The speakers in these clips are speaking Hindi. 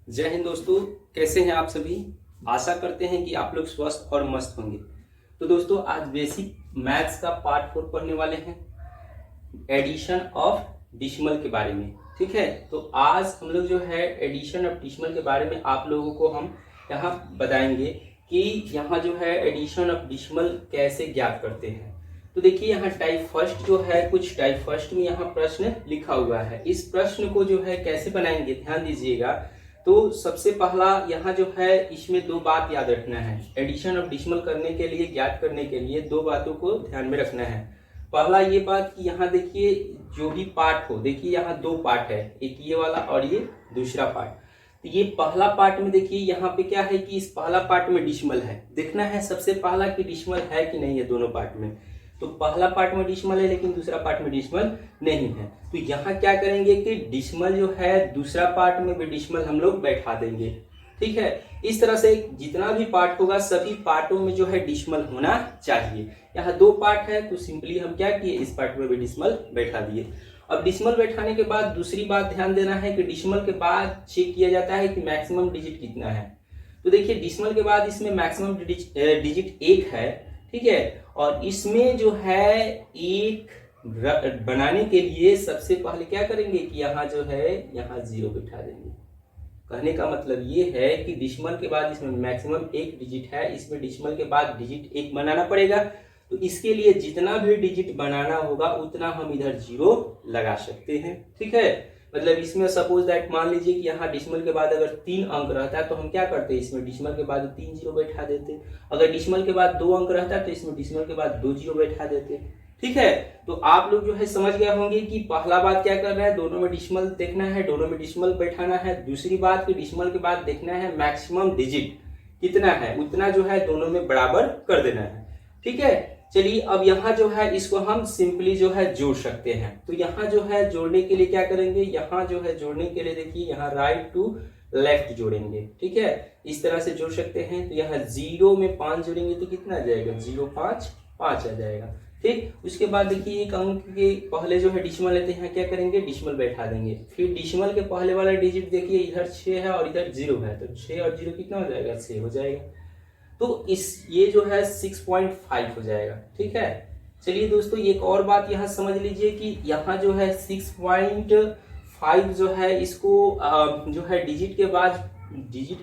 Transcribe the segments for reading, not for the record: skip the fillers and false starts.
जय हिंद दोस्तों, कैसे हैं आप सभी। आशा करते हैं कि आप लोग स्वस्थ और मस्त होंगे। तो दोस्तों, आज बेसिक मैथ्स का पार्ट 4 पढ़ने वाले हैं, एडिशन ऑफ डिसिमल के बारे में। ठीक है, तो आज हम लोग जो है एडिशन ऑफ डिसिमल के बारे में आप लोगों को हम यहाँ बताएंगे कि यहाँ जो है एडिशन ऑफ डिसिमल कैसे ज्ञात करते हैं। तो देखिए, यहाँ टाइप फर्स्ट जो है, कुछ टाइप फर्स्ट में यहाँ प्रश्न लिखा हुआ है। इस प्रश्न को जो है कैसे बनाएंगे, ध्यान दीजिएगा। तो सबसे पहला यहाँ जो है, इसमें दो बात याद रखना है। एडिशन ऑफ डिसिमल करने के लिए, ज्ञात करने के लिए दो बातों को ध्यान में रखना है। पहला ये बात कि यहाँ देखिए, जो भी पार्ट हो, देखिए यहाँ दो पार्ट है, एक ये वाला और ये दूसरा पार्ट। तो ये पहला पार्ट में देखिए यहाँ पे क्या है कि इस पहला पार्ट में डिसिमल है। देखना है सबसे पहला कि डिसिमल है कि नहीं है दोनों पार्ट में। तो पहला पार्ट में डिसिमल है लेकिन दूसरा पार्ट में डिसिमल नहीं है। तो यहाँ क्या करेंगे कि डिसिमल जो है दूसरा पार्ट में भी डिसिमल हम लोग बैठा देंगे। ठीक है, इस तरह से जितना भी पार्ट होगा सभी पार्टों में जो है डिसिमल होना चाहिए। यहाँ दो पार्ट है तो सिंपली हम क्या किए, इस पार्ट में भी डिसिमल बैठा दिए। अब डिसिमल बैठाने के बाद दूसरी बात ध्यान देना है कि डिसिमल के बाद चेक किया जाता है कि मैक्सिमम डिजिट कितना है। तो देखिए, डिसिमल के बाद इसमें मैक्सिमम डिजिट 1 है। ठीक है, और इसमें जो है एक बनाने के लिए सबसे पहले क्या करेंगे कि यहाँ जो है यहाँ 0 बिठा देंगे। कहने का मतलब ये है कि डिसिमल के बाद इसमें मैक्सिमम एक डिजिट है, इसमें डिसिमल के बाद डिजिट 1 बनाना पड़ेगा। तो इसके लिए जितना भी डिजिट बनाना होगा उतना हम इधर 0 लगा सकते हैं। ठीक है, मतलब इसमें सपोज दैट मान लीजिए कि यहाँ डिसिमल के बाद अगर 3 अंक रहता है तो हम क्या करते हैं, इसमें डिसिमल के बाद 3 0 बैठा देते। अगर डिसिमल के बाद 2 अंक रहता है तो इसमें डिसिमल के बाद 2 0 बैठा देते। ठीक है, तो आप लोग जो है समझ गए होंगे कि पहला बात क्या कर रहा है, दोनों में डिसिमल देखना है, दोनों में डिसिमल बैठाना है। दूसरी बात कि डिसिमल के बाद देखना है मैक्सिमम डिजिट कितना है, उतना जो है दोनों में बराबर कर देना है। ठीक है, चलिए अब यहाँ जो है इसको हम सिंपली जो है जोड़ सकते हैं। तो यहाँ जो है जोड़ने के लिए क्या करेंगे, यहाँ जो है जोड़ने के लिए देखिए यहाँ राइट टू लेफ्ट जोड़ेंगे। ठीक है, इस तरह से जोड़ सकते हैं। तो यहाँ 0 में 5 जोड़ेंगे तो कितना आ जाएगा, 0 5 5 आ जाएगा। ठीक, उसके बाद देखिए एक अंक के पहले जो है डिसिमल लेते हैं, क्या करेंगे, डिसिमल बैठा देंगे। फिर डिसिमल के पहले वाला डिजिट देखिए इधर 6 है और इधर 0 है, तो 6 और 0 कितना हो जाएगा, 6 हो जाएगा। तो ये जो है 6.5 हो जाएगा। ठीक है, चलिए दोस्तों एक और बात यहाँ समझ लीजिए कि यहाँ जो है 6.5 जो है इसको जो है डिजिट के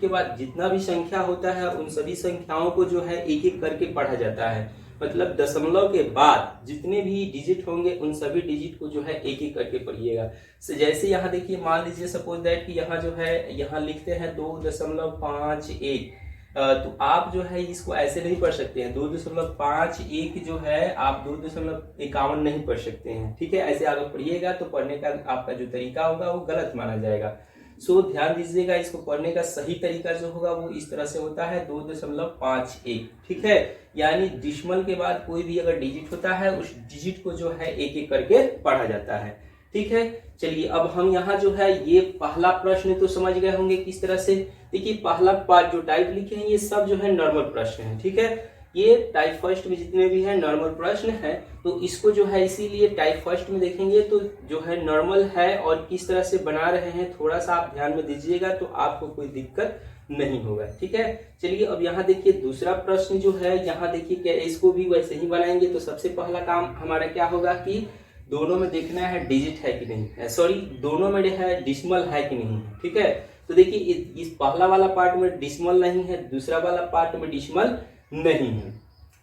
बाद जितना भी संख्या होता है उन सभी संख्याओं को जो है एक एक करके पढ़ा जाता है। मतलब दशमलव के बाद जितने भी डिजिट होंगे उन सभी डिजिट को जो है एक एक करके पढ़िएगा। जैसे यहाँ देखिए, मान लीजिए सपोज दैट कि यहाँ जो है यहाँ लिखते हैं 2.51। तो आप जो है इसको ऐसे नहीं पढ़ सकते हैं, 2.51 जो है आप 2.51 नहीं पढ़ सकते हैं। ठीक है, ऐसे अगर पढ़िएगा तो पढ़ने का आपका जो तरीका होगा वो गलत माना जाएगा। सो ध्यान दीजिएगा, इसको पढ़ने का सही तरीका जो होगा वो इस तरह से होता है 2.51। ठीक है, यानी डिसिमल के बाद कोई भी अगर डिजिट होता है उस डिजिट को जो है एक एक करके पढ़ा जाता है। ठीक है, चलिए अब हम यहाँ जो है ये पहला प्रश्न तो समझ गए होंगे किस तरह से। देखिए पहला पार्ट जो टाइप लिखे हैं ये सब जो है नॉर्मल प्रश्न है। ठीक है, ये टाइप फर्स्ट में जितने भी है नॉर्मल प्रश्न है। तो इसको जो है इसीलिए टाइप फर्स्ट में देखेंगे तो जो है नॉर्मल है और किस तरह से बना रहे हैं थोड़ा सा आप ध्यान में दीजिएगा तो आपको कोई दिक्कत नहीं होगा। ठीक है, चलिए अब यहाँ देखिए दूसरा प्रश्न जो है, यहाँ देखिए क्या इसको भी वैसे ही बनाएंगे। तो सबसे पहला काम हमारा क्या होगा कि दोनों में देखना है डिजिट है कि नहीं, सॉरी दोनों में है डिसिमल है कि नहीं। ठीक है, तो देखिए इस पहला वाला पार्ट में डिसिमल नहीं है, दूसरा वाला पार्ट में डिसिमल नहीं है।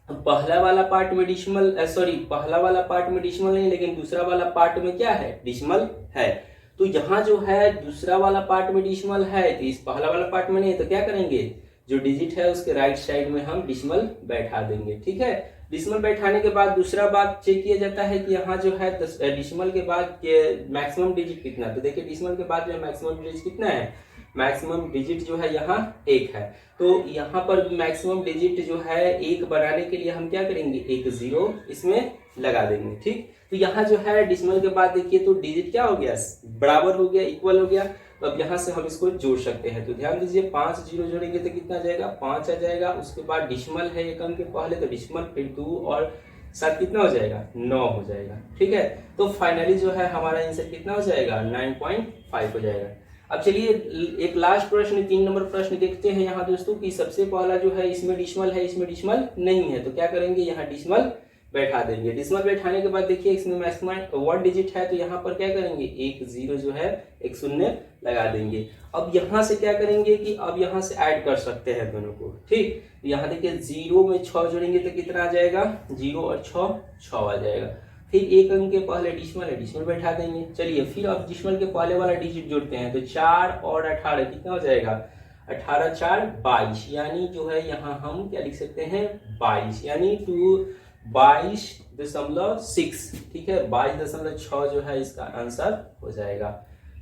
पहला वाला पार्ट में पहला वाला पार्ट में डिसिमल नहीं, लेकिन दूसरा वाला पार्ट में क्या है, डिसिमल है। तो यहाँ जो है दूसरा वाला पार्ट में डिसिमल है तो इस पहला वाला पार्ट में नहीं है, तो क्या करेंगे, जो डिजिट है उसके राइट साइड में हम डिसिमल बैठा देंगे। ठीक है, डिसिमल बैठाने के बाद दूसरा बात चेक किया जाता है कि यहाँ जो है डिसिमल के बाद मैक्सिमम डिजिट कितना। तो देखिए डिसिमल के बाद जो मैक्सिमम डिजिट कितना है, मैक्सिमम डिजिट जो है यहाँ 1 है। तो यहाँ पर मैक्सिमम डिजिट जो है 1 बनाने के लिए हम क्या करेंगे, एक 0 इसमें लगा देंगे। ठीक, तो यहाँ जो है डिसिमल के बाद देखिए तो डिजिट क्या हो गया, बराबर हो गया, इक्वल हो गया। तो अब यहाँ से हम इसको जोड़ सकते हैं। तो ध्यान दीजिए 5 0 जोड़ेंगे तो कितना आ जाएगा, 5 आ जाएगा। उसके बाद डिसिमल है एक अंक के पहले, तो डिसिमल फिर 2 और 7 कितना हो जाएगा 9 हो जाएगा। ठीक है, तो फाइनली जो है हमारा आंसर कितना हो जाएगा 9.5 हो जाएगा। अब चलिए एक लास्ट प्रश्न 3 नंबर प्रश्न देखते हैं यहाँ दोस्तों कि सबसे पहला जो है इसमें डिसमल है, इसमें डिसमल नहीं है, तो क्या करेंगे यहाँ डिसमल बैठा देंगे। डिसमल बैठाने के बाद देखिए इसमें मैक्सिमम 1 डिजिट है, तो यहाँ पर क्या करेंगे एक 0 जो है एक 0 लगा देंगे। अब यहाँ से क्या करेंगे कि अब यहाँ से ऐड कर सकते हैं दोनों को। ठीक, यहाँ देखिए 0 में 6 जोड़ेंगे तो कितना आ जाएगा 0 और 6 आ जाएगा। फिर एक अंक के पहले डिसमल है, डिसमल बैठा देंगे। चलिए फिर अब डिसमल के पहले वाला डिजिट जोड़ते हैं, तो 4 और 18 कितना हो जाएगा 18 4 22, यानी जो है यहाँ हम क्या लिख सकते हैं 22, यानी 22.6। ठीक है, 22.6 जो है इसका आंसर हो जाएगा।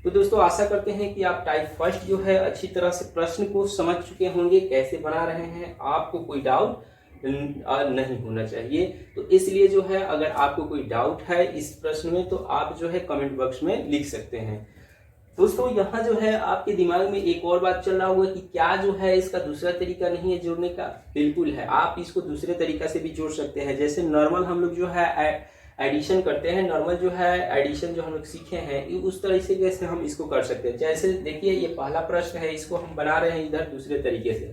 तो दोस्तों आशा करते हैं कि आप टाइप फर्स्ट जो है अच्छी तरह से प्रश्न को समझ चुके होंगे, कैसे बना रहे हैं, आपको कोई डाउट नहीं होना चाहिए। तो इसलिए जो है अगर आपको कोई डाउट है इस प्रश्न में तो आप जो है कमेंट बॉक्स में लिख सकते हैं। दोस्तों यहाँ जो है आपके दिमाग में एक और बात चल रहा होगा कि क्या जो है इसका दूसरा तरीका नहीं है जोड़ने का। बिल्कुल है, आप इसको दूसरे तरीका से भी जोड़ सकते हैं। जैसे नॉर्मल हम लोग जो है एडिशन करते हैं, नॉर्मल जो है एडिशन जो हम लोग सीखे हैं उस तरीके से हम इसको कर सकते हैं। जैसे देखिए ये पहला प्रश्न है, इसको हम बना रहे हैं इधर दूसरे तरीके से।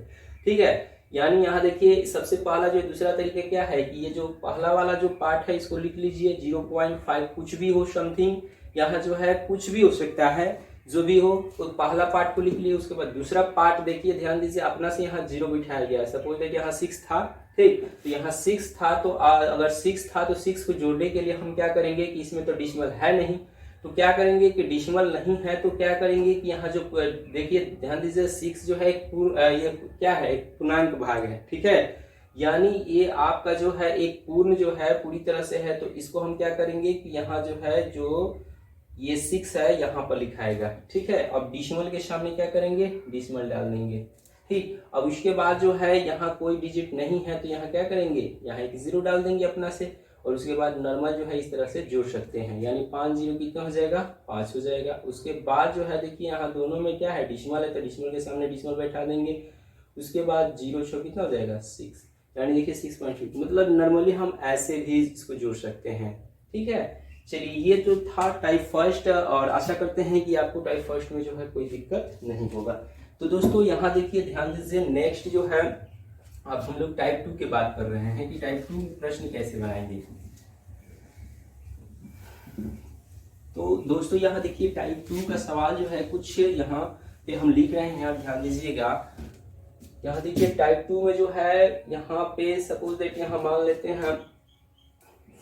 ठीक है, यानी यहाँ देखिए सबसे पहला जो दूसरा तरीका क्या है कि ये जो पहला वाला जो पार्ट है इसको लिख लीजिए 0.5 कुछ भी हो समथिंग, यहाँ जो है कुछ भी हो सकता है, जो भी हो तो पहला पार्ट को लिख लिए। उसके बाद दूसरा पार्ट देखिए ध्यान दीजिए अपना से यहाँ 0 बिठाया गया है। सपोज देखिए यहाँ 6 था, ठीक, तो यहाँ 6 था, तो अगर 6 था तो 6 को जोड़ने के लिए हम क्या करेंगे कि इसमें तो डिसमल है नहीं, तो क्या करेंगे कि डिसमल नहीं है तो क्या करेंगे कि यहाँ जो देखिए ध्यान दीजिए 6 जो है ये क्या है एक पूर्णांक भाग है। ठीक है, यानी ये आपका जो है एक पूर्ण जो है पूरी तरह से है, तो इसको हम क्या करेंगे कि यहाँ जो है जो ये 6 है यहाँ पर लिखाएगा। ठीक है, अब डिसमल के सामने क्या करेंगे डिसमल डाल देंगे। ठीक, अब उसके बाद जो है यहाँ कोई डिजिट नहीं है तो यहाँ क्या करेंगे यहाँ एक 0 डाल देंगे अपना से, और उसके बाद नॉर्मल जो है इस तरह से जोड़ सकते हैं, यानी 5 0 कितना हो जाएगा 5 हो जाएगा। उसके बाद जो है देखिए यहाँ दोनों में क्या है डिसमल है, तो डिसमल के सामने डिसमल बैठा देंगे। उसके बाद 0 6 कितना हो जाएगा 6, यानी देखिए 6.2, मतलब नॉर्मली हम ऐसे भी इसको जोड़ सकते हैं। ठीक है, चलिए ये तो था टाइप फर्स्ट, और आशा करते हैं कि आपको टाइप फर्स्ट में जो है कोई दिक्कत नहीं होगा। तो दोस्तों यहाँ देखिए ध्यान दीजिए नेक्स्ट जो है अब हम लोग टाइप 2 की बात कर रहे हैं कि टाइप 2 प्रश्न कैसे बनाएंगे। तो दोस्तों यहाँ देखिए टाइप 2 का सवाल जो है कुछ यहाँ पे हम लिख रहे हैं, आप ध्यान दीजिएगा। यहाँ देखिए टाइप 2 में जो है यहाँ पे सपोज देखिए हम मान लेते हैं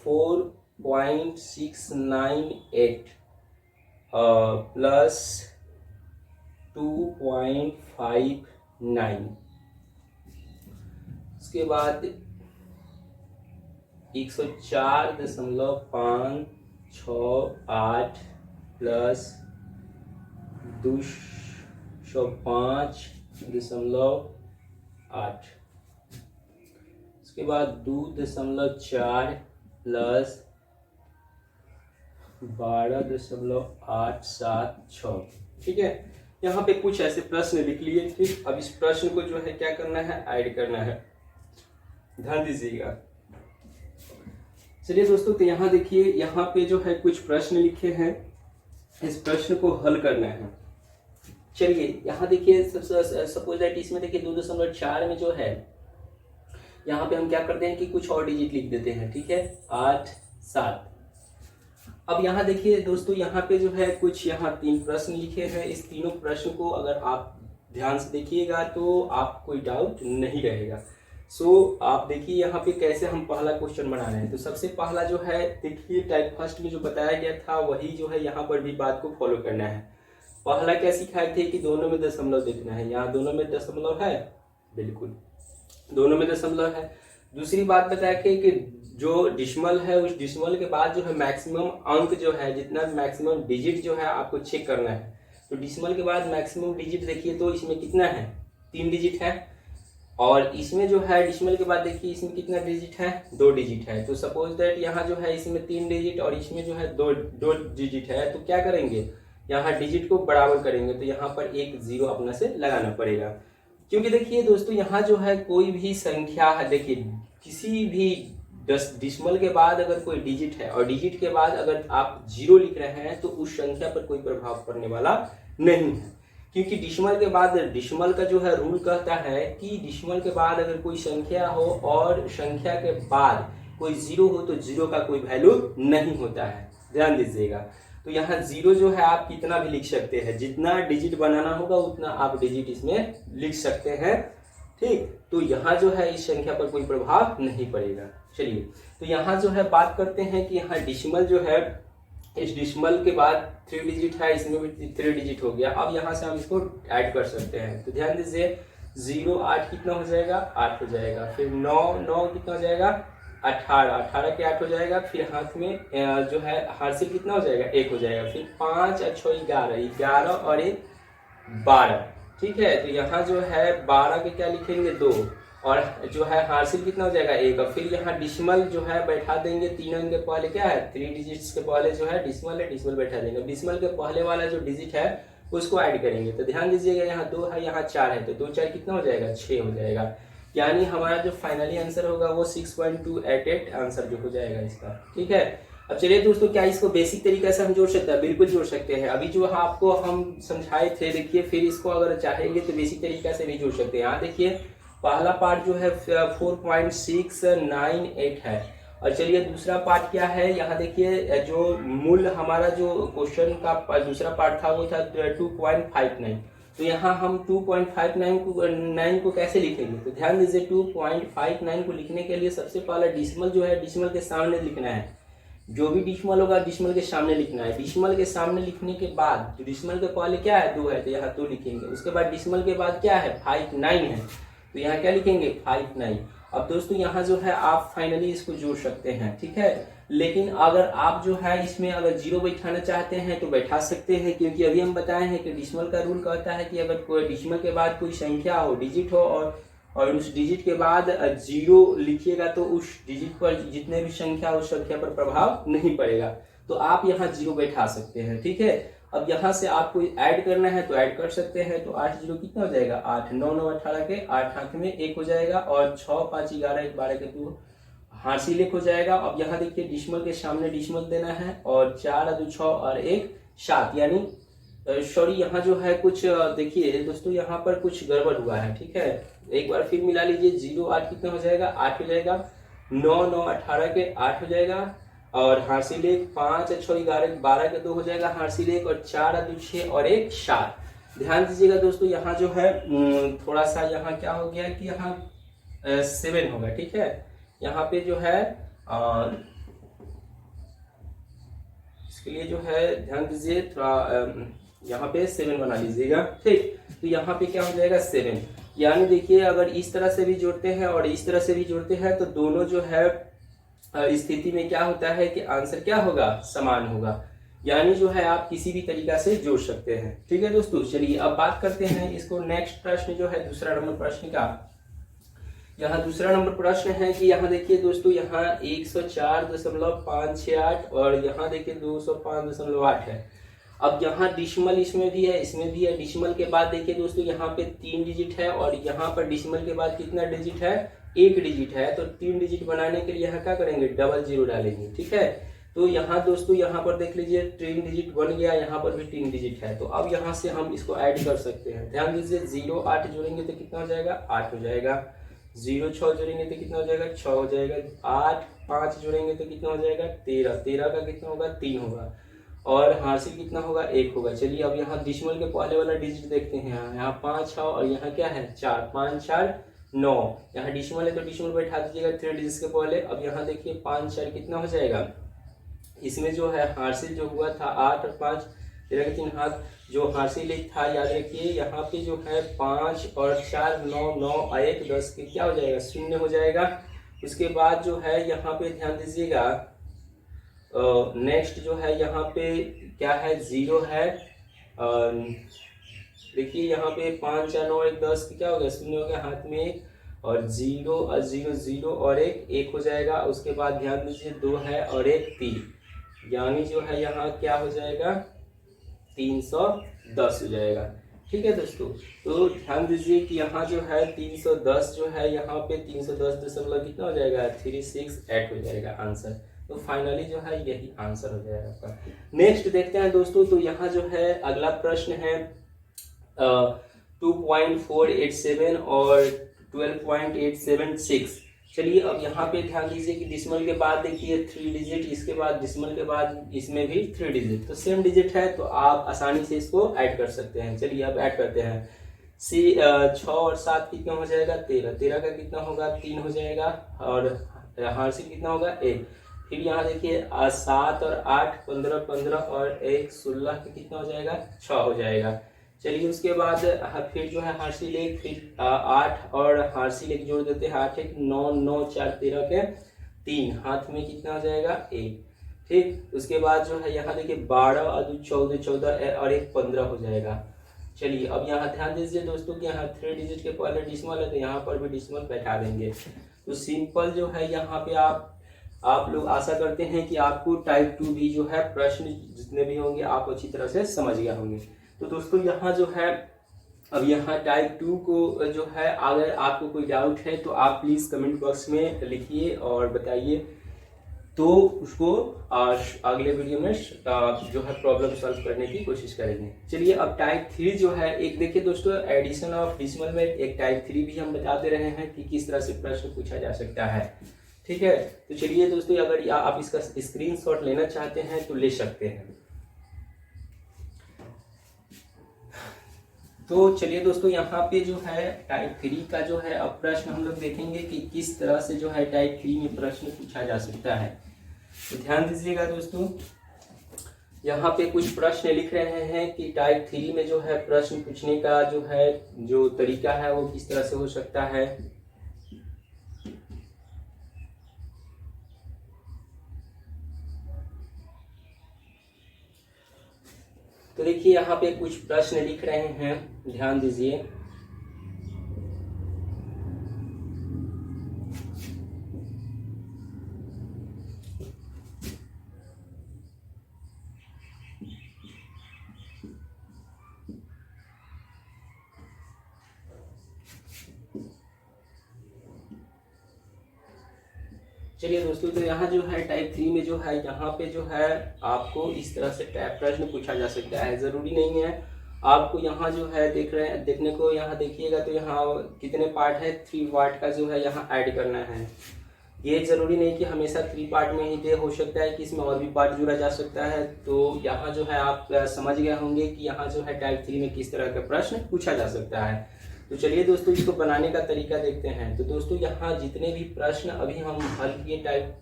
4.698 प्लस 2.59, उसके बाद 104.568 प्लस 205.8, उसके बाद 2.4 प्लस 12.876। ठीक है, यहाँ पे कुछ ऐसे प्रश्न लिख लिए। ठीक, अब इस प्रश्न को जो है क्या करना है ऐड करना है, ध्यान दीजिएगा। चलिए दोस्तों तो यहाँ देखिए यहाँ पे जो है कुछ प्रश्न लिखे हैं, इस प्रश्न को हल करना है। चलिए यहाँ देखिए सपोज दैट इसमें देखिए 2.4 में जो है यहाँ पे हम क्या करते हैं कि कुछ और डिजिट लिख देते हैं। ठीक है, 8 7। अब यहाँ देखिए दोस्तों यहाँ पे जो है कुछ यहाँ 3 प्रश्न लिखे हैं। इस तीनों प्रश्न को अगर आप ध्यान से देखिएगा तो आप कोई डाउट नहीं रहेगा। आप देखिए यहाँ पे कैसे हम पहला क्वेश्चन बना रहे हैं। तो सबसे पहला जो है देखिए टाइप फर्स्ट में जो बताया गया था वही जो है यहाँ पर भी बात को फॉलो करना है। पहला क्या सिखाए थे कि दोनों में दशमलव देखना है, यहाँ दोनों में दशमलव है, बिल्कुल दोनों में दशमलव है। दूसरी बात बताया कि जो डिसमल है उस डिसमल के बाद जो है मैक्सिमम अंक जो है जितना मैक्सिमम डिजिट जो है आपको चेक करना है। तो डिसमल के बाद मैक्सिमम डिजिट देखिए तो इसमें कितना है 3 डिजिट है, और इसमें जो है डिसमल के बाद देखिए इसमें कितना डिजिट है 2 डिजिट है। तो सपोज दैट यहाँ जो है इसमें 3 डिजिट और इसमें जो है दो डिजिट है, तो क्या करेंगे यहाँ डिजिट को बराबर करेंगे, तो यहाँ पर एक 0 अपना से लगाना पड़ेगा। क्योंकि देखिए दोस्तों यहाँ जो है कोई भी संख्या है, देखिए किसी भी डिसिमल के बाद अगर कोई डिजिट है और डिजिट के बाद अगर आप 0 लिख रहे हैं तो उस संख्या पर कोई प्रभाव पड़ने वाला नहीं है, क्योंकि डिसिमल के बाद, डिसिमल का जो है रूल कहता है कि डिसिमल के बाद अगर कोई संख्या हो और संख्या के बाद कोई 0 हो तो 0 का कोई वैल्यू नहीं होता है, ध्यान दीजिएगा। तो यहाँ 0 जो है आप कितना भी लिख सकते हैं, जितना डिजिट बनाना होगा उतना आप डिजिट इसमें लिख सकते हैं, ठीक। तो यहाँ जो है इस संख्या पर कोई प्रभाव नहीं पड़ेगा। चलिए, तो यहाँ जो है बात करते हैं कि यहाँ डिसिमल जो है, इस डिसिमल के बाद 3 डिजिट है, इसमें भी 3 डिजिट हो गया। अब यहाँ से हम इसको ऐड कर सकते हैं, तो ध्यान दीजिए 0 8 कितना हो जाएगा, 8 हो जाएगा। फिर 9 9 कितना हो जाएगा, 18 18 के 8 हो जाएगा। फिर हाथ में जो है हासिल कितना हो जाएगा, 1 हो जाएगा। फिर 5 और 6 11 11 और 1 12, ठीक है। तो यहाँ जो है 12 के क्या लिखेंगे, 2, और जो है हासिल कितना हो जाएगा, 1। और फिर यहाँ डिसिमल जो है बैठा देंगे, 3 अंक के पहले क्या है, 3 डिजिट्स के पहले जो है डिसिमल है, डिसिमल बैठा देंगे। डिसिमल के पहले वाला जो डिजिट है उसको ऐड करेंगे। तो ध्यान दीजिएगा यहाँ 2 है, यहाँ 4 है, तो 2 4 कितना हो जाएगा, 6 हो जाएगा। यानी हमारा जो फाइनली आंसर होगा वो 6.288 आंसर जो हो जाएगा इसका, ठीक है। अब चलिए दोस्तों, क्या इसको बेसिक तरीके से हम जोड़ सकते हैं, बिल्कुल जोड़ सकते हैं। अभी जो आपको हम समझाए थे, देखिए, फिर इसको अगर चाहेंगे तो बेसिक तरीके से भी जोड़ सकते हैं। यहाँ देखिए पहला पार्ट जो है 4.698 है, और चलिए दूसरा पार्ट क्या है, यहाँ देखिए जो मूल हमारा जो क्वेश्चन का दूसरा पार्ट था वो था 2.59। तो यहाँ हम 2.59 को कैसे लिखेंगे, तो ध्यान दीजिए 2.59 को लिखने के लिए सबसे पहले डिसिमल जो है डिसिमल के सामने लिखना है। जो भी डिसिमल होगा डिसिमल के सामने लिखना है। डिसिमल के सामने लिखने के बाद, तो डिसिमल के पहले क्या है, 2 है, तो यहाँ 2 लिखेंगे। उसके बाद डिसिमल के बाद क्या है, 59 है, तो यहाँ क्या लिखेंगे, 59। अब दोस्तों यहाँ जो है आप फाइनली इसको जोड़ सकते हैं, ठीक है। लेकिन अगर आप जो है इसमें अगर 0 बैठाना चाहते हैं तो बैठा सकते हैं, क्योंकि अभी हम बताए हैं कि डिसिमल का रूल कहता है कि अगर कोई डिसिमल के बाद कोई संख्या हो, डिजिट हो, और उस डिजिट के बाद 0 लिखिएगा तो उस डिजिट पर जितने भी संख्या उस संख्या पर प्रभाव नहीं पड़ेगा। तो आप यहाँ 0 बैठा सकते हैं, ठीक है। अब यहाँ से आपको ऐड करना है तो ऐड कर सकते हैं। तो 8 0 कितना हो जाएगा, 8 9 9 18 के 8 हाथ में 1 हो जाएगा, और 6 5 11 1 12 के 2 हासिल 1 हो जाएगा। अब यहाँ देखिए डिसिमल के सामने डिसिमल देना है, और 4 2 6 और 1 7, यानी सॉरी यहाँ जो है कुछ देखिए दोस्तों यहाँ पर कुछ गड़बड़ हुआ है, ठीक है। एक बार फिर मिला लीजिए, 0 8 कितना हो जाएगा, 8 हो जाएगा। 9 9 18 के 8 हो जाएगा, और हासिल 1 5 6 11 12 के 2 हो जाएगा, हासिल 1, और 4 2 6 और 1 7। ध्यान दीजिएगा दोस्तों, यहाँ जो है थोड़ा सा यहाँ क्या हो गया कि यहाँ 7 होगा, ठीक है। यहाँ पे जो है इसके लिए जो है ध्यान दीजिए, थोड़ा यहाँ पे 7 बना लीजिएगा, ठीक। तो यहाँ पे क्या हो जाएगा, 7। यानी देखिए अगर इस तरह से भी जोड़ते हैं और इस तरह से भी जोड़ते हैं तो दोनों जो है स्थिति में क्या होता है कि आंसर क्या होगा, समान होगा। यानी जो है आप किसी भी तरीका से जोड़ सकते हैं, ठीक है दोस्तों। चलिए अब बात करते हैं इसको नेक्स्ट प्रश्न जो है दूसरा नंबर प्रश्न का। यहाँ दूसरा नंबर प्रश्न है कि यहाँ देखिए दोस्तों, यहाँ 104.568 और यहाँ देखिए 205.8 है। अब यहाँ डिसिमल इसमें भी है, इसमें भी है। डिसिमल के बाद देखिए दोस्तों यहाँ पे 3 डिजिट है, और यहाँ पर डिसिमल के बाद कितना डिजिट है, 1 डिजिट है। तो 3 डिजिट बनाने के लिए यहाँ क्या करेंगे, डबल 0 डालेंगे, ठीक है। तो यहाँ दोस्तों यहाँ पर देख लीजिए 3 डिजिट बन गया, यहाँ पर भी 3 डिजिट है। तो अब यहाँ से हम इसको ऐड कर सकते हैं। ध्यान दीजिए 0 8 जोड़ेंगे तो कितना हो जाएगा, 8 हो जाएगा। 0 6 जोड़ेंगे तो कितना हो जाएगा, 6 हो जाएगा। 8 5 जोड़ेंगे तो कितना हो जाएगा, 13 13 का कितना होगा, 3 होगा, और हासिल कितना होगा, 1 होगा। चलिए अब यहाँ डिसिमल के पहले वाला डिजिट देखते हैं। यहाँ 5 है और यहाँ क्या है, 4 5 4 9। यहाँ डिसिमल है तो डिसिमल बैठा दीजिएगा 3 डिजिट के पहले। अब यहाँ देखिए 5 4 कितना हो जाएगा, इसमें जो है हासिल जो हुआ था 8 और 5 13 के 3 हाथ, जो हासिल 1 था याद रखिए। यहाँ पे जो है 5 और 4 9 9 और 1 10 के क्या हो जाएगा, 0 हो जाएगा। उसके बाद जो है यहाँ पे ध्यान दीजिएगा नेक्स्ट जो है यहाँ पे क्या है, 0 है। देखिए यहाँ पे 5 4 9 1 10 क्या हो गया, 0 हो गया, हाथ में, और 0 और 0 0 और 1 हो जाएगा। उसके बाद ध्यान दीजिए 2 है और 1 3, यानी जो है यहाँ क्या हो जाएगा, 310 हो जाएगा। ठीक है दोस्तों, तो ध्यान दीजिए कि यहाँ जो है 310 जो है यहाँ पे 310 दशमलव कितना हो जाएगा 368 हो जाएगा आंसर। तो फाइनली जो है यही आंसर हो जाएगा आपका। नेक्स्ट देखते हैं दोस्तों, तो यहाँ जो है अगला प्रश्न है 2.487 और 12.876। चलिए अब यहाँ पे ध्यान दीजिए कि डिसिमल के बाद देखिए 3 डिजिट, इसके बाद डिसिमल के बाद इसमें भी 3 डिजिट, तो सेम डिजिट है तो आप आसानी से इसको ऐड कर सकते हैं। चलिए अब ऐड करते हैं। 6 और 7 कितना हो जाएगा 13, 13 का कितना होगा 3 हो जाएगा, और हार्सिल कितना होगा 1। फिर यहाँ देखिए 7 और 8 15, 15 और 1 16 का कितना हो जाएगा 6 हो जाएगा। चलिए उसके बाद फिर जो है हार्सिल 1, फिर 8 और हार्सिल 1 जोड़ देते हैं, 8 1 9 9 4 13 के 3, हाथ में कितना हो जाएगा 1। ठीक, उसके बाद जो है यहाँ देखिए 12 और 14 14 और 1 15 हो जाएगा। चलिए अब यहाँ ध्यान दीजिए दोस्तों कि यहाँ 3 डिजिट के पहले डिसिमल है तो यहाँ पर भी डिसिमल बैठा देंगे। तो सिंपल जो है यहाँ पे आप लोग आशा करते हैं कि आपको टाइप 2 भी जो है प्रश्न जितने भी होंगे आप अच्छी तरह से समझ गए होंगे। तो दोस्तों यहाँ जो है अब यहाँ टाइप 2 को जो है अगर आपको कोई डाउट है तो आप प्लीज़ कमेंट बॉक्स में लिखिए और बताइए, तो उसको अगले वीडियो में जो है प्रॉब्लम सॉल्व करने की कोशिश करेंगे। चलिए अब टाइप 3 जो है एक देखिए दोस्तों, एडिशन ऑफ डिसिमल में एक टाइप 3 भी हम बताते रहे हैं कि किस तरह से प्रश्न पूछा जा सकता है। ठीक है, तो चलिए दोस्तों अगर आप इसका स्क्रीनशॉट लेना चाहते हैं तो ले सकते हैं। तो चलिए दोस्तों यहाँ पे जो है टाइप 3 का जो है अब प्रश्न हम लोग देखेंगे कि किस तरह से जो है टाइप 3 में प्रश्न पूछा जा सकता है। तो ध्यान दीजिएगा दोस्तों, यहाँ पे कुछ प्रश्न लिख रहे हैं कि टाइप 3 में जो है प्रश्न पूछने का जो है जो तरीका है वो किस तरह से हो सकता है। तो देखिए यहाँ पे कुछ प्रश्न लिख रहे हैं, ध्यान दीजिए। चलिए दोस्तों, तो यहाँ जो है टाइप 3 में जो है यहाँ पे जो है आपको इस तरह से प्रश्न पूछा जा सकता है। ज़रूरी नहीं है आपको यहाँ जो है देखने को यहाँ देखिएगा तो यहाँ कितने पार्ट है 3 पार्ट का जो है यहाँ ऐड करना है। ये ज़रूरी नहीं कि हमेशा 3 पार्ट में ही दे, हो सकता है कि इसमें और भी पार्ट जुड़ा जा सकता है। तो यहाँ जो है आप समझ गए होंगे कि यहाँ जो है टाइप 3 में किस तरह का प्रश्न पूछा जा सकता है। तो चलिए दोस्तों इसको बनाने का तरीका देखते हैं। तो दोस्तों यहाँ जितने भी प्रश्न अभी हम हल किए टाइप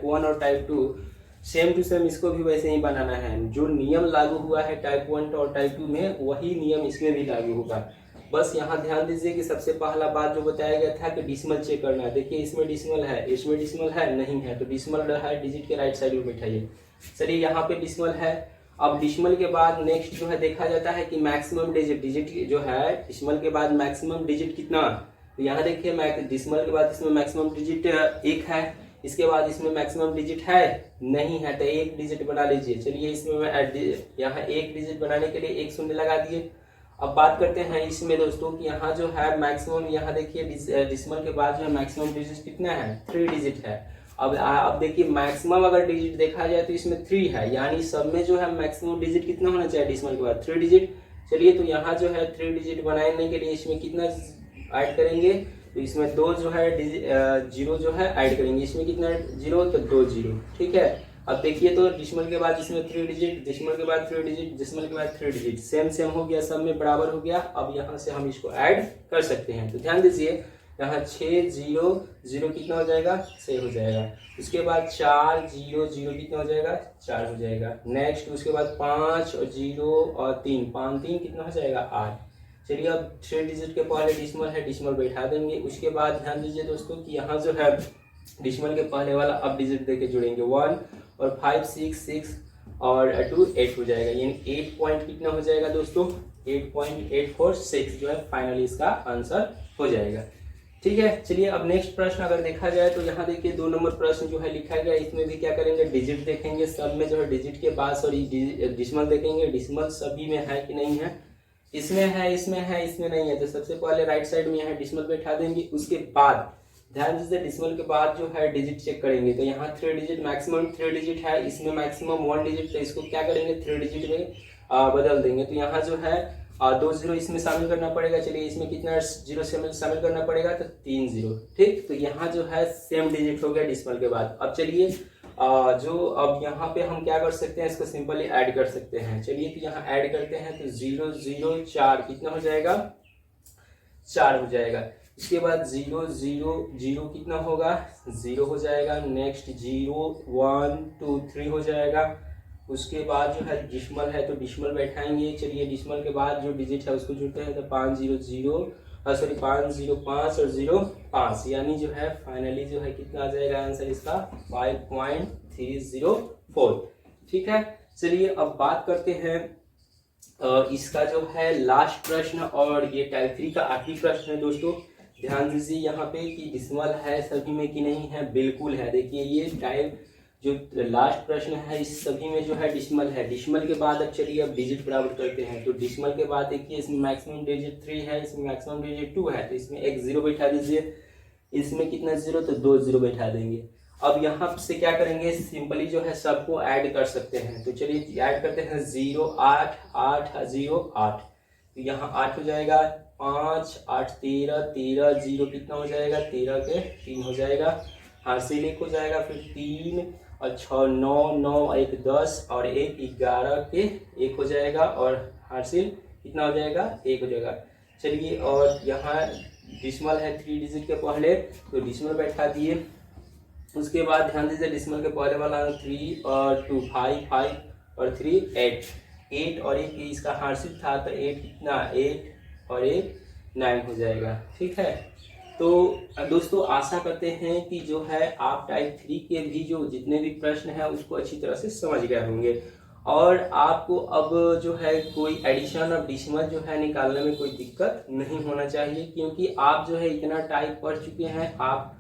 1 और टाइप 2, सेम टू सेम इसको भी वैसे ही बनाना है। जो नियम लागू हुआ है टाइप 1 और टाइप 2 में वही नियम इसमें भी लागू होगा। बस यहाँ ध्यान दीजिए कि सबसे पहला बात जो बताया गया था कि डिसिमल चेक करना है। देखिए इसमें डिसिमल है, इसमें डिसिमल है नहीं है, तो डिसिमल है डिजिट के राइट साइड में बैठाइए। चलिए यहाँ पे डिसिमल है। अब डिसिमल के बाद नेक्स्ट जो है देखा जाता है कि मैक्सिमम डिजिट जो है डिसिमल के बाद मैक्सिमम डिजिट कितना। तो यहाँ देखिए डिसिमल के बाद इसमें मैक्सिमम डिजिट 1 है, इसके बाद इसमें मैक्सिमम डिजिट है नहीं है, तो 1 डिजिट बना लीजिए। चलिए इसमें यहाँ 1 डिजिट बनाने के लिए 1 शून्य लगा दिए। अब बात करते हैं इसमें दोस्तों कि यहाँ जो है मैक्सिमम, यहाँ देखिए डिसिमल के बाद जो है मैक्सिमम डिजिट कितना है 3 डिजिट है। अब देखिए मैक्सिमम अगर डिजिट देखा जाए तो इसमें 3 है, यानी सब में जो है मैक्सिमम डिजिट कितना होना चाहिए डिसिमल के बाद 3 डिजिट। चलिए तो यहाँ जो है 3 डिजिट बनाने के लिए इसमें कितना ऐड करेंगे, तो इसमें 2 जो है जीरो जो है ऐड करेंगे। इसमें कितना 0, तो 2 जीरो। ठीक है, अब देखिए तो डिसिमल के बाद इसमें 3 डिजिट, डिसिमल के बाद 3 डिजिट, डिसिमल के बाद 3 डिजिट, सेम हो गया, सब में बराबर हो गया। अब यहाँ से हम इसको ऐड कर सकते हैं। तो ध्यान दीजिए यहाँ 6 0 0 कितना हो जाएगा 6 हो जाएगा। उसके बाद 4 0 0 कितना हो जाएगा 4 हो जाएगा। नेक्स्ट उसके बाद 5 और 0 और 3 5 3 कितना हो जाएगा 8। चलिए अब 3 डिजिट के पहले डिसिमल है, डिसिमल बैठा देंगे। उसके बाद ध्यान दीजिए दोस्तों कि यहाँ जो है डिसिमल के पहले वाला अब डिजिट देके जुड़ेंगे 1 और 5 6 6 और 2 8 हो जाएगा, यानी 8 पॉइंट कितना हो जाएगा दोस्तों 8.846 जो है फाइनली इसका आंसर हो जाएगा। ठीक है, चलिए अब नेक्स्ट प्रश्न अगर देखा जाए तो यहाँ देखिए 2 नंबर प्रश्न जो है लिखा गया, इसमें भी क्या करेंगे डिजिट देखेंगे, सब में जो है डिजिट के बाद सॉरी डिसिमल देखेंगे, डिसिमल सभी में है कि नहीं है। इसमें है, इसमें है, इसमें नहीं है। तो सबसे पहले राइट साइड में यहाँ डिसिमल बैठा देंगे। उसके बाद ध्यान दीजिए, डिसिमल के बाद जो है डिजिट चेक करेंगे। तो यहाँ 3 डिजिट, मैक्सिमम 3 डिजिट है, इसमें मैक्सिमम 1 डिजिट। तो इसको क्या करेंगे, 3 डिजिट में बदल देंगे। तो यहाँ जो है 2 जीरो इसमें शामिल करना पड़ेगा। चलिए इसमें कितना जीरो शामिल करना पड़ेगा, तो 3 जीरो। ठीक, तो यहाँ जो है सेम डिजिट हो गया डिसिमल के बाद। अब चलिए अब यहाँ पे हम क्या कर सकते हैं, इसको सिंपली ऐड कर सकते हैं। चलिए तो यहाँ ऐड करते हैं। तो 0 0 4 कितना हो जाएगा, 4 हो जाएगा। इसके बाद 0 0 0 कितना होगा, 0 हो जाएगा। नेक्स्ट 0 1 2 3 हो जाएगा। उसके बाद जो है डिसिमल है तो डिसिमल बैठाएंगे। चलिए डिसिमल के बाद जो डिजिट है उसको जोड़ते हैं। तो 5 0 0 सॉरी 5 0 5 और 0 5, यानी जो है फाइनली जो है कितना आ जाएगा आंसर इसका, 5.304। ठीक है, चलिए अब बात करते हैं इसका जो है लास्ट प्रश्न, और ये टाइप 3 का आखिरी प्रश्न है दोस्तों। ध्यान दीजिए यहाँ पे कि डिसिमल है सभी में कि नहीं है, बिल्कुल है। देखिए ये टाइप जो लास्ट प्रश्न है इस सभी में जो है डिसिमल है। डिसिमल के बाद अब चलिए अब डिजिट बराबर करते हैं। तो डिसिमल के बाद देखिए इसमें मैक्सिमम डिजिट 3 है, इसमें मैक्सिमम डिजिट 2 है। तो इसमें एक 0 बैठा दीजिए। इसमें कितना 0, तो 2 0 बैठा देंगे। अब यहाँ से क्या करेंगे, सिंपली जो है सबको ऐड कर सकते हैं। तो चलिए ऐड करते हैं। 0 8 8 0 8, तो यहाँ 8 हो जाएगा। 5 8 13 13 0 कितना हो जाएगा, 13 के 3 हो जाएगा। हासिल 1 हो जाएगा। फिर 3 और 6 9 9 1 10 और 1 11 के 1 हो जाएगा। और हासिल कितना हो जाएगा, 1 हो जाएगा। चलिए और यहाँ डिसिमल है 3 डिजिट के पहले, तो डिसिमल बैठा दिए। उसके बाद ध्यान दीजिए डिसिमल के पहले वाला 3 और 2 5 5 और 3 8 8 और 1 इसका हासिल था। तो 8 कितना, 8 और 1 9 हो जाएगा। ठीक है, तो दोस्तों आशा करते हैं कि जो है आप टाइप 3 के भी जो जितने भी प्रश्न हैं उसको अच्छी तरह से समझ गए होंगे, और आपको अब जो है कोई एडिशन और डिसिमल जो है निकालने में कोई दिक्कत नहीं होना चाहिए, क्योंकि आप जो है इतना टाइप पढ़ चुके हैं। आप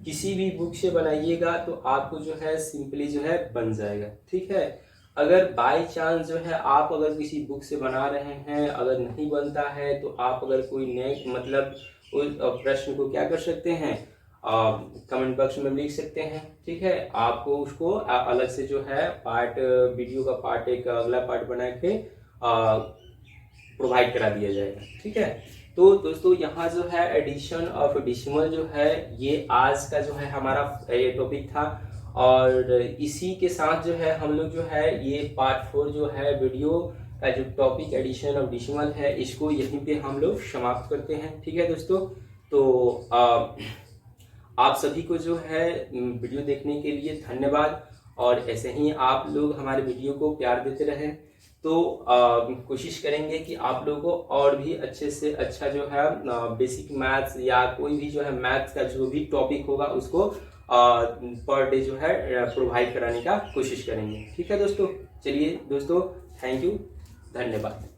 किसी भी बुक से बनाइएगा तो आपको जो है सिंपली जो है बन जाएगा। ठीक है, अगर बाय चांस जो है आप अगर किसी बुक से बना रहे हैं, अगर नहीं बनता है, तो आप अगर कोई नए मतलब उस प्रश्न को क्या कर सकते हैं, कमेंट बॉक्स में लिख सकते हैं। ठीक है, आपको उसको अलग से जो है पार्ट वीडियो का पार्ट एक अगला पार्ट बना के प्रोवाइड करा दिया जाएगा। ठीक है, तो दोस्तों यहाँ जो है एडिशन ऑफ डिसिमल जो है ये आज का जो है हमारा ये टॉपिक था, और इसी के साथ जो है हम लोग जो है ये पार्ट 4 जो है वीडियो का जो टॉपिक एडिशन ऑफ डिसिमल है इसको यहीं पे हम लोग समाप्त करते हैं। ठीक है दोस्तों, तो आप सभी को जो है वीडियो देखने के लिए धन्यवाद, और ऐसे ही आप लोग हमारे वीडियो को प्यार देते रहें। तो कोशिश करेंगे कि आप लोगों को और भी अच्छे से अच्छा जो है बेसिक मैथ्स या कोई भी जो है मैथ्स का जो भी टॉपिक होगा उसको पर डे जो है प्रोवाइड कराने का कोशिश करेंगे। ठीक है दोस्तों, चलिए दोस्तों, थैंक यू, धन्यवाद।